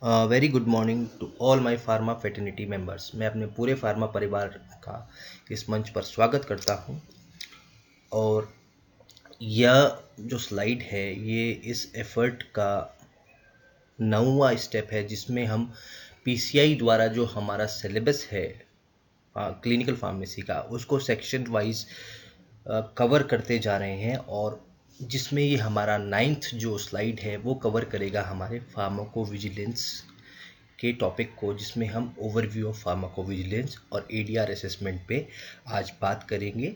Very good morning to all my pharma fraternity members. मैं अपने पूरे फार्मा परिवार का इस मंच पर स्वागत करता हूं। और यह जो स्लाइड है ये इस एफर्ट का 9वां स्टेप है जिसमें हम पीसीआई द्वारा जो हमारा सिलेबस है क्लिनिकल फार्मेसी का उसको सेक्शन वाइज कवर करते जा रहे हैं। और जिसमें ये हमारा 9th जो स्लाइड है वो कवर करेगा हमारे फार्माकोविजिलेंस के टॉपिक को, जिसमें हम ओवरव्यू ऑफ फार्माकोविजिलेंस और एडीआर असेसमेंट पे आज बात करेंगे।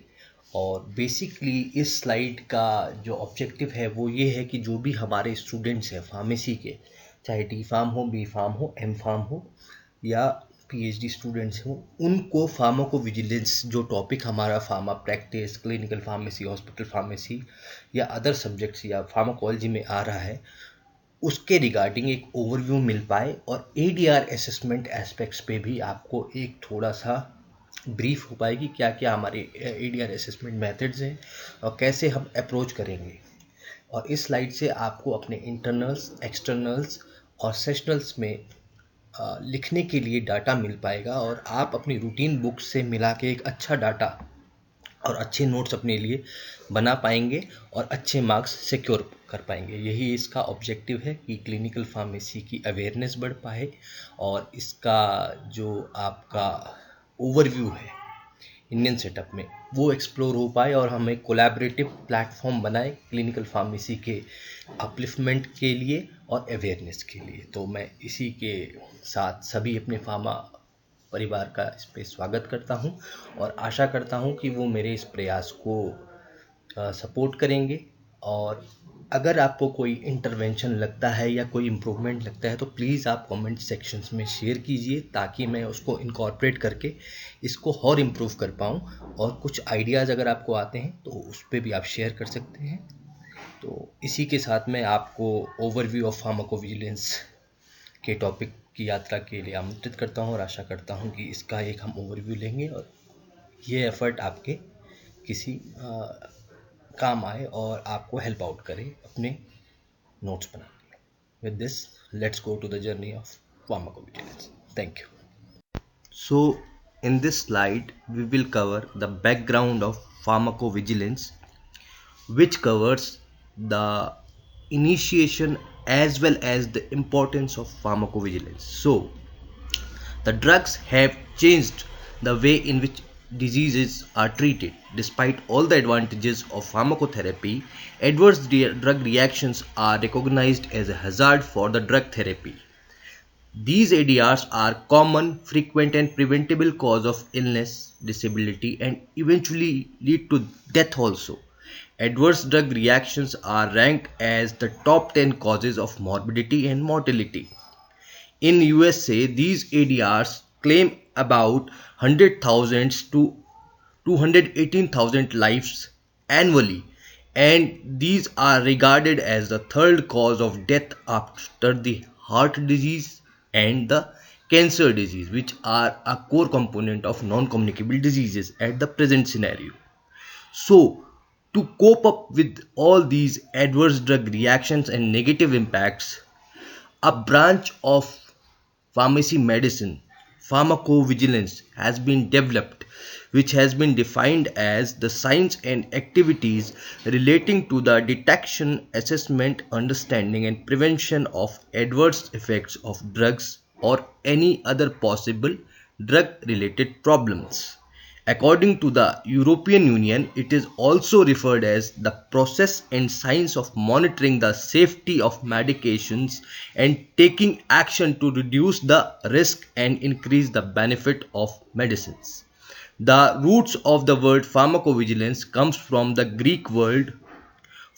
और बेसिकली इस स्लाइड का जो ऑब्जेक्टिव है वो ये है कि जो भी हमारे स्टूडेंट्स हैं फार्मेसी के, चाहे डी फार्म हो, बी फार्म हो, एम फार्म हो या पीएचडी स्टूडेंट्स हों, उनको फार्माकोविजिलेंस जो टॉपिक हमारा pharma practice, clinical pharmacy, hospital pharmacy या अदर सब्जेक्ट्स या फार्माकोलॉजी में आ रहा है उसके रिगार्डिंग एक ओवरव्यू मिल पाए। और एडीआर असेसमेंट एस्पेक्ट्स पे भी आपको एक थोड़ा सा ब्रीफ हो पाए कि क्या क्या हमारे एडीआर असेसमेंट मेथड्स हैं और कैसे हम अप्रोच करेंगे। और इस स्लाइड से आपको अपने इंटरनल्स, एक्सटर्नल्स और सेशनल्स में लिखने के लिए डाटा मिल पाएगा और आप अपनी रूटीन बुक से मिला के एक अच्छा डाटा और अच्छे नोट्स अपने लिए बना पाएंगे और अच्छे मार्क्स सिक्योर कर पाएंगे। यही इसका ऑब्जेक्टिव है कि क्लिनिकल फार्मेसी की अवेयरनेस बढ़ पाए और इसका जो आपका ओवरव्यू है इंडियन सेटअप में वो एक्सप्लोर हो पाए और हम एक कोलैबोरेटिव प्लेटफॉर्म बनाए क्लिनिकल फार्मेसी के अपलिफ्टमेंट के लिए और अवेयरनेस के लिए। तो मैं इसी के साथ सभी अपने फार्मा परिवार का इस पे स्वागत करता हूं और आशा करता हूं कि वो मेरे इस प्रयास को सपोर्ट करेंगे। और अगर आपको कोई इंटरवेंशन लगता है या कोई इम्प्रूवमेंट लगता है तो प्लीज़ आप कमेंट सेक्शंस में शेयर कीजिए ताकि मैं उसको इनकॉर्पोरेट करके इसको और इम्प्रूव कर पाऊँ। और कुछ आइडियाज़ अगर आपको आते हैं तो उस पर भी आप शेयर कर सकते हैं। तो इसी के साथ मैं आपको ओवरव्यू ऑफ फार्माकोविजिलेंस के टॉपिक की यात्रा के लिए आमंत्रित करता हूँ और आशा करता हूँ कि इसका एक हम ओवरव्यू लेंगे और ये एफर्ट आपके किसी काम आए और आपको हेल्प आउट करे अपने नोट्स बनाने में। With this let's go to the journey of pharmacovigilance. Thank you. So in this slide we will cover the background of pharmacovigilance, which covers the initiation as well as the importance of pharmacovigilance. So the drugs have changed the way in which diseases are treated. Despite all the advantages of pharmacotherapy, adverse drug reactions are recognized as a hazard for the drug therapy. These ADRs are common, frequent and preventable cause of illness, disability and eventually lead to death also. Adverse drug reactions are ranked as the top 10 causes of morbidity and mortality. In USA, these ADRs claim about 100,000 to 218,000 lives annually, and these are regarded as the third cause of death after the heart disease and the cancer disease, which are a core component of non-communicable diseases at the present scenario. So, to cope up with all these adverse drug reactions and negative impacts, a branch of pharmacy medicine, pharmacovigilance, has been developed, which has been defined as the science and activities relating to the detection, assessment, understanding, and prevention of adverse effects of drugs or any other possible drug related problems. According to the European Union, it is also referred as the process and science of monitoring the safety of medications and taking action to reduce the risk and increase the benefit of medicines. The roots of the word pharmacovigilance comes from the Greek word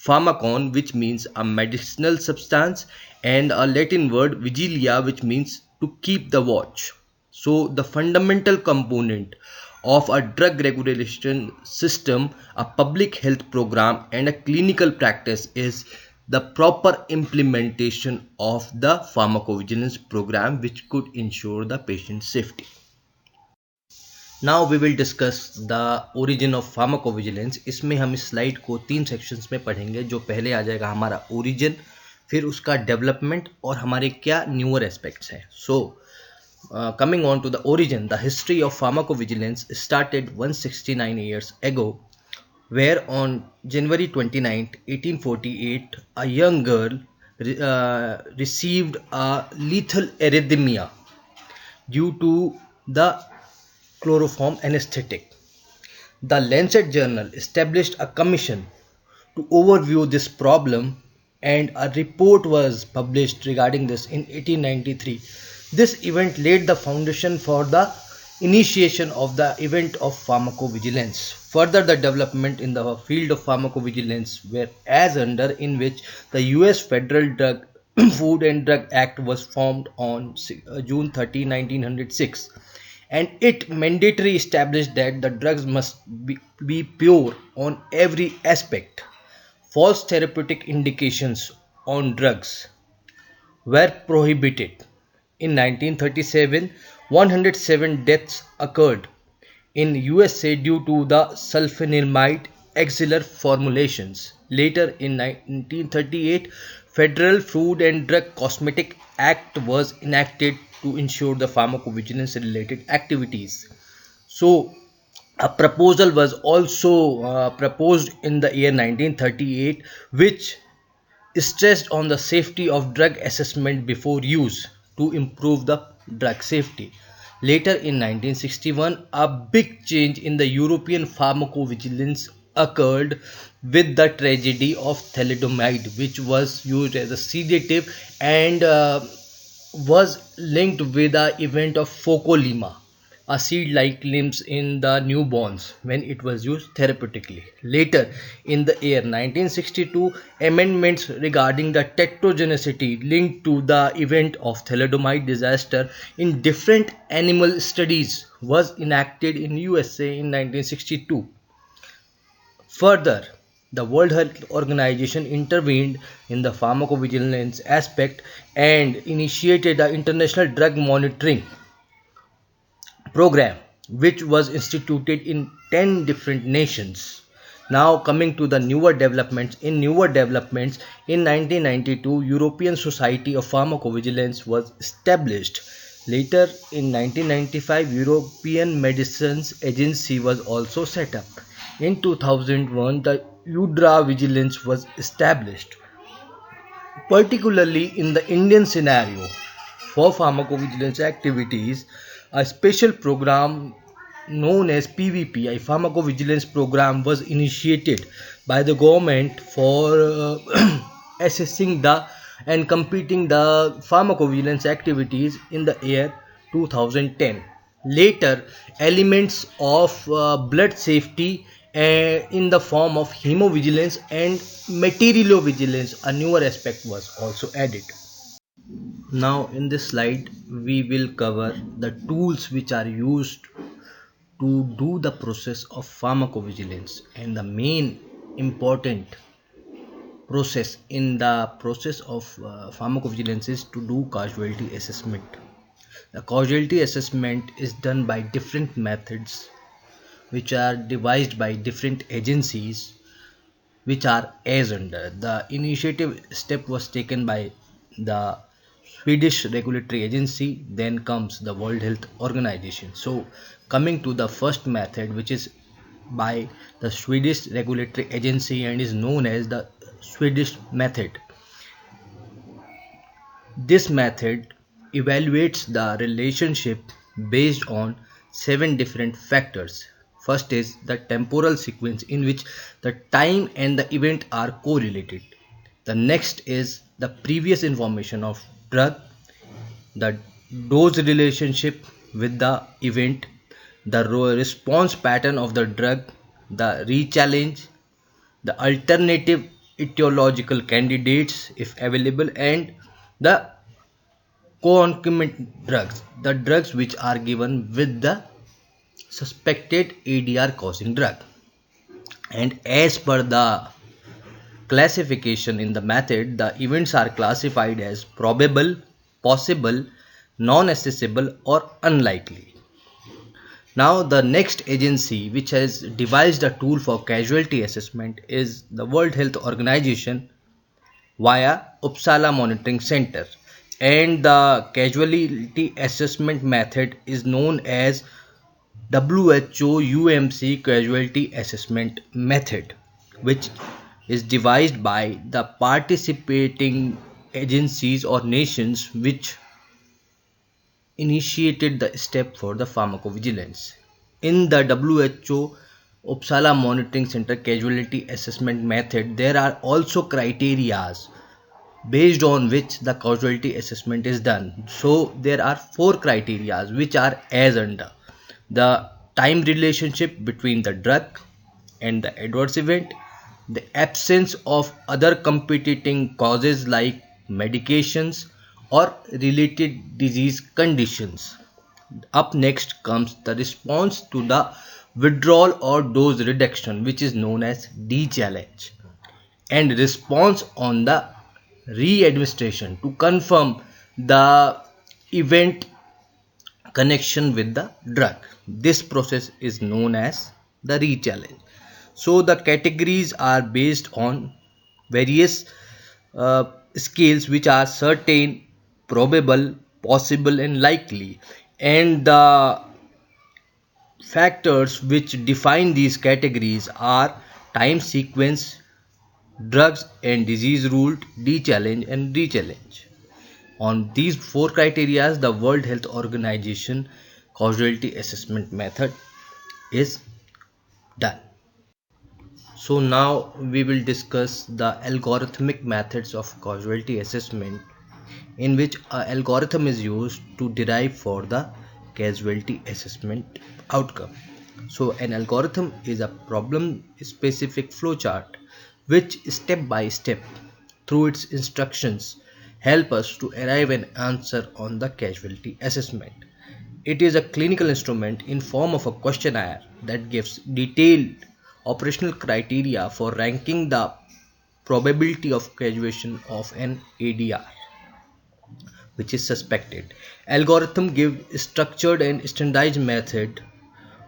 pharmakon, which means a medicinal substance, and a Latin word vigilia, which means to keep the watch. So the fundamental component of a drug regulation system, a public health program and a clinical practice is the proper implementation of the pharmacovigilance program, which could ensure the patient safety. Now we will discuss the origin of pharmacovigilance. इसमें हम इस slide को 3 sections में पढ़ेंगे। जो पहले आ जाएगा हमारा ओरिजिन, फिर उसका डेवलपमेंट और हमारे क्या न्यूअर एस्पेक्ट्स हैं. सो coming on to the origin, the history of pharmacovigilance started 169 years ago, where on January 29, 1848, a young girl received a lethal arrhythmia due to the chloroform anesthetic. The Lancet Journal established a commission to overview this problem, and a report was published regarding this in 1893. This event laid the foundation for the initiation of the event of pharmacovigilance. Further, the development in the field of pharmacovigilance were as under, in which the US Federal Drug Food and Drug Act was formed on June 30, 1906, and it mandatory established that the drugs must be pure on every aspect. False therapeutic indications on drugs were prohibited. In 1937, 107 deaths occurred in USA due to the sulfonamide axillary formulations. Later in 1938, Federal Food and Drug Cosmetic Act was enacted to ensure the pharmacovigilance related activities. So a proposal was also proposed in the year 1938, which stressed on the safety of drug assessment before use to improve the drug safety. Later in 1961, a big change in the European pharmacovigilance occurred with the tragedy of thalidomide, which was used as a sedative and was linked with the event of Focolima, a seed-like limbs in the newborns when it was used therapeutically. Later, in the year 1962, amendments regarding the tetragenicity linked to the event of thalidomide disaster in different animal studies was enacted in USA in 1962. Further, the World Health Organization intervened in the pharmacovigilance aspect and initiated the International Drug Monitoring Program, which was instituted in 10 different nations. Now coming to the newer developments. In 1992, European Society of Pharmacovigilance was established. Later in 1995, European Medicines Agency was also set up. In 2001, the UDRA Vigilance was established. Particularly in the Indian scenario, for pharmacovigilance activities, a special program known as PVP, a pharmacovigilance program, was initiated by the government for assessing the and completing the pharmacovigilance activities in the year 2010. Later, elements of blood safety in the form of hemovigilance and materialovigilance, a newer aspect, was also added. Now in this slide we will cover the tools which are used to do the process of pharmacovigilance, and the main important process in the process of pharmacovigilance is to do causality assessment. The causality assessment is done by different methods which are devised by different agencies, which are as under. The initiative step was taken by the Swedish regulatory agency, then comes the World Health Organization. So coming to the first method, which is by the Swedish regulatory agency and is known as the Swedish method. This method evaluates the relationship based on 7 different factors. First is the temporal sequence, in which the time and the event are correlated. The next is the previous information of drug, the dose relationship with the event, the response pattern of the drug, the re-challenge, the alternative etiological candidates if available, and the concomitant drugs, the drugs which are given with the suspected ADR causing drug. And as per the classification in the method, the events are classified as probable, possible, non-accessible, or unlikely. Now the next agency which has devised a tool for casualty assessment is the World Health Organization via Uppsala Monitoring Center, and the casualty assessment method is known as WHO UMC Casualty Assessment Method, which is devised by the participating agencies or nations which initiated the step for the pharmacovigilance. In the WHO Uppsala Monitoring Center Casualty Assessment Method, there are also criteria based on which the casualty assessment is done. So there are four criteria which are as under: the time relationship between the drug and the adverse event, the absence of other competing causes like medications or related disease conditions. Up next comes the response to the withdrawal or dose reduction, which is known as D challenge, and response on the re-administration to confirm the event connection with the drug. This process is known as the re-challenge. So the categories are based on various scales which are certain, probable, possible and likely, and the factors which define these categories are time sequence, drugs and disease ruled, D-challenge and re-challenge. On these four criteria, the World Health Organization casualty assessment method is done. So now we will discuss the algorithmic methods of casualty assessment, in which an algorithm is used to derive for the casualty assessment outcome. So an algorithm is a problem specific flowchart which step by step through its instructions help us to arrive an answer on the casualty assessment. It is a clinical instrument in form of a questionnaire that gives detailed operational criteria for ranking the probability of graduation of an ADR which is suspected. Algorithm give structured and standardized method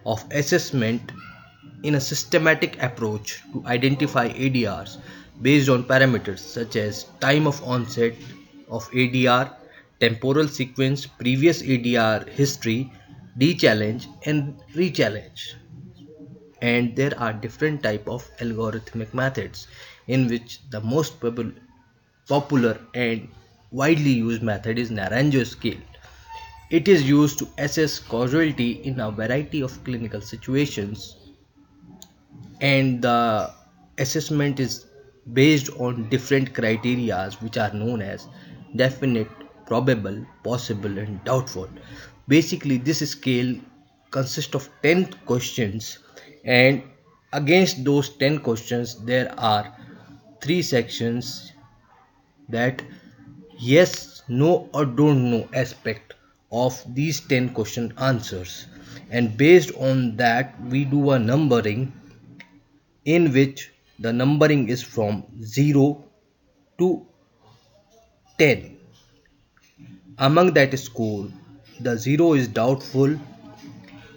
of assessment in a systematic approach to identify ADRs based on parameters such as time of onset of ADR, temporal sequence, previous ADR history, D-challenge and re-challenge. And there are different type of algorithmic methods, in which the most popular and widely used method is Naranjo scale. It is used to assess causality in a variety of clinical situations, and the assessment is based on different criteria which are known as definite, probable, possible and doubtful. Basically this scale consists of 10 questions, and against those 10 questions there are three sections: that yes, no or don't know aspect of these 10 question answers, and based on that we do a numbering, in which the numbering is from 0 to 10. Among that score, the 0 is doubtful,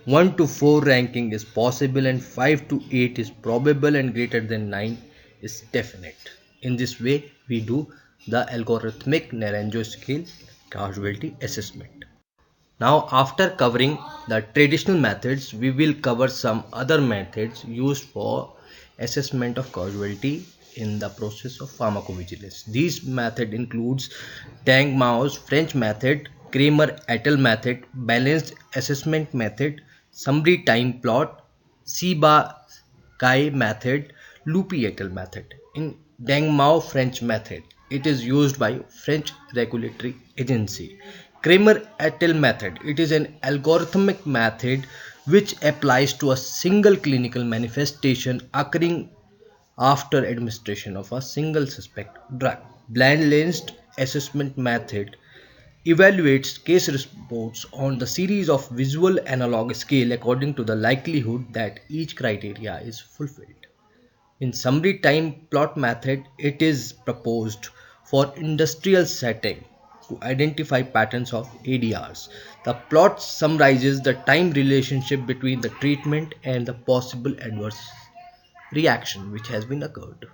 1 to 4 ranking is possible, and 5 to 8 is probable, and greater than 9 is definite. In this way, we do the algorithmic Naranjo scale causality assessment. Now, after covering the traditional methods, we will cover some other methods used for assessment of causality in the process of pharmacovigilance. These method includes Tang-Mao's French method, Kramer-et al. Method, balanced assessment method, summary time plot, Siba-Kai method, Lupi et al. Method. In Deng-Mao French method, it is used by French regulatory agency. Kramer et al. Method. It is an algorithmic method which applies to a single clinical manifestation occurring after administration of a single suspect drug. Balanced assessment method evaluates case reports on the series of visual analog scale according to the likelihood that each criteria is fulfilled. In summary time plot method, it is proposed for industrial setting to identify patterns of ADRs. The plot summarizes the time relationship between the treatment and the possible adverse reaction which has been occurred.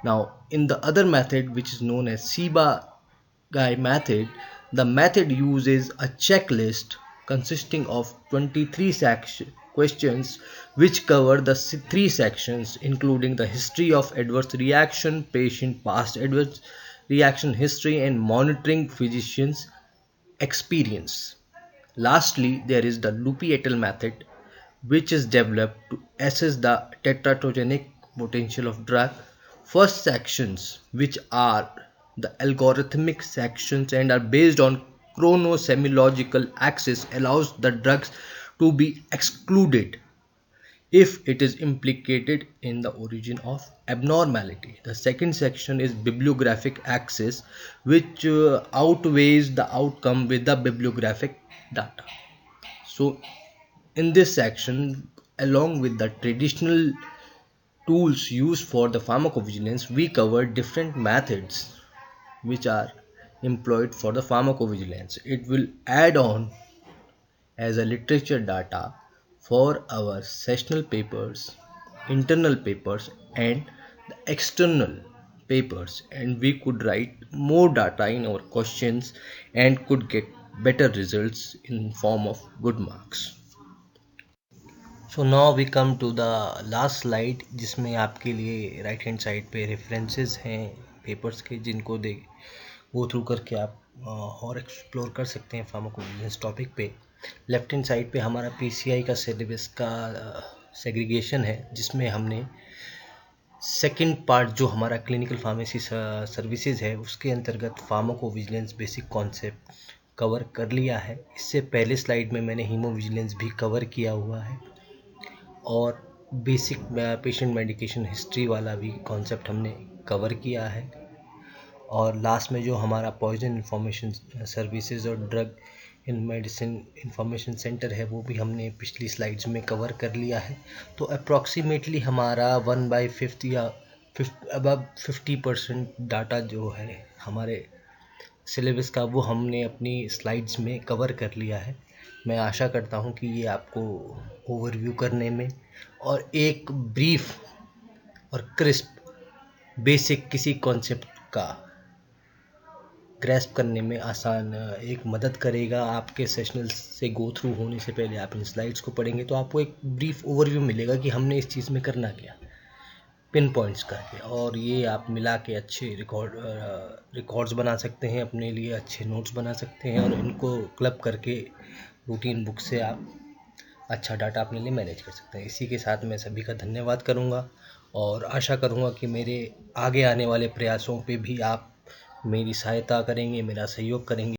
Now, in the other method, which is known as Ciba Guy method, the method uses a checklist consisting of 23 questions which cover the three sections, including the history of adverse reaction, patient past adverse reaction history, and monitoring physician's experience. Lastly, there is the Loopy et al. Method, which is developed to assess the teratogenic potential of drug. First sections, which are the algorithmic sections and are based on chronosemiological axis, allows the drugs to be excluded if it is implicated in the origin of abnormality. The second section is bibliographic axis, which outweighs the outcome with the bibliographic data. So in this section, along with the traditional tools used for the pharmacovigilance, we cover different methods which are employed for the pharmacovigilance. It will add on as a literature data for our sessional papers, internal papers, and the external papers, and we could write more data in our questions and could get better results in form of good marks. So now we come to the last slide, जिसमें आपके लिए right hand side पे references हैं papers के, जिनको दे go through करके आप और एक्सप्लोर कर सकते हैं फार्माकोविजिलेंस टॉपिक पे। लेफ्ट हैंड साइड पे हमारा पीसीआई का सिलेबस का सेग्रीगेशन है, जिसमें हमने सेकंड पार्ट जो हमारा क्लिनिकल फार्मेसी सर्विसेज है उसके अंतर्गत फार्माकोविजिलेंस बेसिक कॉन्सेप्ट कवर कर लिया है। इससे पहले स्लाइड में मैंने हीमोविजिलेंस भी कवर किया हुआ है और बेसिक पेशेंट मेडिकेशन हिस्ट्री वाला भी कॉन्सेप्ट हमने कवर किया है। और लास्ट में जो हमारा पॉइजन इंफॉर्मेशन सर्विसेज और drug in medicine information centre है वो भी हमने पिछली स्लाइड्स में कवर कर लिया है। तो अप्रॉक्सीमेटली हमारा 1/5 या अबव 50% डाटा जो है हमारे सिलेबस का वो हमने अपनी स्लाइड्स में कवर कर लिया है। मैं आशा करता हूँ कि ये आपको ओवरव्यू करने में और एक ब्रीफ और क्रिस्प बेसिक किसी कॉन्सेप्ट का ग्रैस्प करने में आसान एक मदद करेगा। आपके सेशनल से गो थ्रू होने से पहले आप इन स्लाइड्स को पढ़ेंगे तो आपको एक ब्रीफ ओवरव्यू मिलेगा कि हमने इस चीज़ में करना क्या, पिन पॉइंट्स करके, और ये आप मिला के अच्छे रिकॉर्ड्स बना सकते हैं, अपने लिए अच्छे नोट्स बना सकते हैं और इनको क्लब करके रूटीन बुक से आप अच्छा डाटा अपने लिए मैनेज कर सकते हैं। इसी के साथ मैं सभी का धन्यवाद करूंगा और आशा करूंगा कि मेरे आगे आने वाले प्रयासों पे भी आप मेरी सहायता करेंगे, मेरा सहयोग करेंगे।